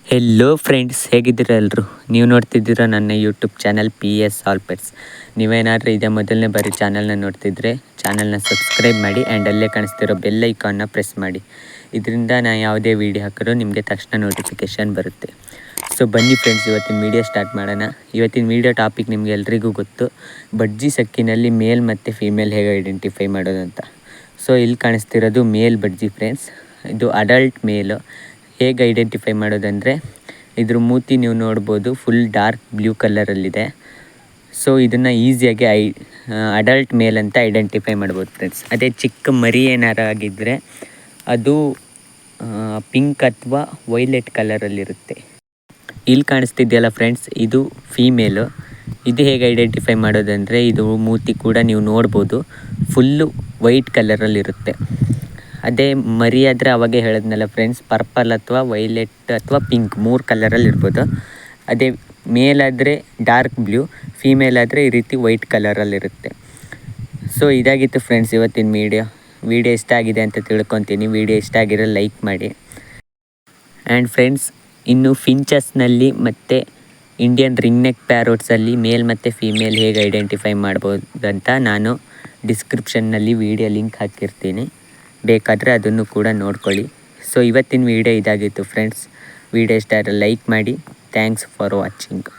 Hello friends, ಹೇಗಿದ್ದೀರಾ ಎಲ್ಲರೂ? ನೀವು ನೋಡ್ತಿದ್ದೀರಾ ನನ್ನ YouTube channel PS all pets. ನೀವೇನಾದರೂ ಇದೇ ಮೊದಲನೇ ಬಾರಿ ಚಾನಲ್ನ ನೋಡ್ತಿದ್ರೆ ಚಾನಲ್ನ ಸಬ್ಸ್ಕ್ರೈಬ್ ಮಾಡಿ ಆ್ಯಂಡ್ ಅಲ್ಲೇ ಕಾಣಿಸ್ತಿರೋ ಬೆಲ್ ಐಕಾನ್ನ ಪ್ರೆಸ್ ಮಾಡಿ. ಇದರಿಂದ ನಾನು ಯಾವುದೇ ವೀಡಿಯೋ ಹಾಕಿದ್ರು ನಿಮಗೆ ತಕ್ಷಣ ನೋಟಿಫಿಕೇಷನ್ ಬರುತ್ತೆ. ಸೊ ಬನ್ನಿ ಫ್ರೆಂಡ್ಸ್, ಇವತ್ತಿನ ವೀಡಿಯೋ ಸ್ಟಾರ್ಟ್ ಮಾಡೋಣ. ಇವತ್ತಿನ ವೀಡಿಯೋ ಟಾಪಿಕ್ ನಿಮಗೆ ಎಲ್ರಿಗೂ ಗೊತ್ತು, ಬಡ್ಜಿ ಸಕ್ಕಿನಲ್ಲಿ ಮೇಲ್ ಮತ್ತು ಫೀಮೇಲ್ ಹೇಗೆ ಐಡೆಂಟಿಫೈ ಮಾಡೋದು ಅಂತ. ಸೊ ಇಲ್ಲಿ ಕಾಣಿಸ್ತಿರೋದು ಮೇಲ್ ಬಡ್ಜಿ ಫ್ರೆಂಡ್ಸ್. ಇದು ಅಡಲ್ಟ್ ಮೇಲು. ಹೇಗೆ ಐಡೆಂಟಿಫೈ ಮಾಡೋದಂದರೆ, ಇದ್ರ ಮೂತಿ ನೀವು ನೋಡ್ಬೋದು, ಫುಲ್ ಡಾರ್ಕ್ ಬ್ಲೂ ಕಲರಲ್ಲಿದೆ. ಸೊ ಇದನ್ನು ಈಸಿಯಾಗಿ ಅಡಲ್ಟ್ ಮೇಲ್ ಅಂತ ಐಡೆಂಟಿಫೈ ಮಾಡ್ಬೋದು ಫ್ರೆಂಡ್ಸ್. ಅದೇ ಚಿಕ್ಕ ಮರಿ ಏನಾರು ಆಗಿದ್ದರೆ ಅದು ಪಿಂಕ್ ಅಥವಾ ವೈಲೆಟ್ ಕಲರಲ್ಲಿರುತ್ತೆ. ಇಲ್ಲಿ ಕಾಣಿಸ್ತಿದೆಯಲ್ಲ ಫ್ರೆಂಡ್ಸ್, ಇದು ಫೀಮೇಲು. ಇದು ಹೇಗೆ ಐಡೆಂಟಿಫೈ ಮಾಡೋದಂದರೆ, ಇದು ಮೂತಿ ಕೂಡ ನೀವು ನೋಡ್ಬೋದು, ಫುಲ್ಲು ವೈಟ್ ಕಲರಲ್ಲಿರುತ್ತೆ. ಅದೇ ಮರಿ ಆದರೆ ಅವಾಗೇ ಹೇಳಿದ್ನಲ್ಲ ಫ್ರೆಂಡ್ಸ್, ಪರ್ಪಲ್ ಅಥವಾ ವೈಲೆಟ್ ಅಥವಾ ಪಿಂಕ್ 3 ಕಲರಲ್ಲಿ ಇರ್ಬೋದು. ಅದೇ ಮೇಲಾದರೆ ಡಾರ್ಕ್ ಬ್ಲೂ, ಫೀಮೇಲ್ ಆದರೆ ಈ ರೀತಿ ವೈಟ್ ಕಲರಲ್ಲಿರುತ್ತೆ. ಸೊ ಇದಾಗಿತ್ತು ಫ್ರೆಂಡ್ಸ್ ಇವತ್ತಿನ ವೀಡಿಯೋ ಇಷ್ಟ ಆಗಿದೆ ಅಂತ ತಿಳ್ಕೊತೀನಿ. ವೀಡಿಯೋ ಇಷ್ಟ ಆಗಿರೋ ಲೈಕ್ ಮಾಡಿ. ಆ್ಯಂಡ್ ಫ್ರೆಂಡ್ಸ್, ಇನ್ನು ಫಿಂಚಸ್ನಲ್ಲಿ ಮತ್ತು ಇಂಡಿಯನ್ ರಿಂಗ್ ನೆಕ್ ಪ್ಯಾರೋಟ್ಸಲ್ಲಿ ಮೇಲ್ ಮತ್ತು ಫೀಮೇಲ್ ಹೇಗೆ ಐಡೆಂಟಿಫೈ ಮಾಡ್ಬೋದಂತ ನಾನು ಡಿಸ್ಕ್ರಿಪ್ಷನ್ನಲ್ಲಿ ವೀಡಿಯೋ ಲಿಂಕ್ ಹಾಕಿರ್ತೀನಿ, ಬೇಕಾದರೆ ಅದನ್ನು ಕೂಡ ನೋಡ್ಕೊಳ್ಳಿ. ಸೊ ಇವತ್ತಿನ ವೀಡಿಯೋ ಇದಾಗಿತ್ತು ಫ್ರೆಂಡ್ಸ್. ವೀಡಿಯೋ ಇಷ್ಟ ಆದರೆ ಲೈಕ್ ಮಾಡಿ. Thanks for watching.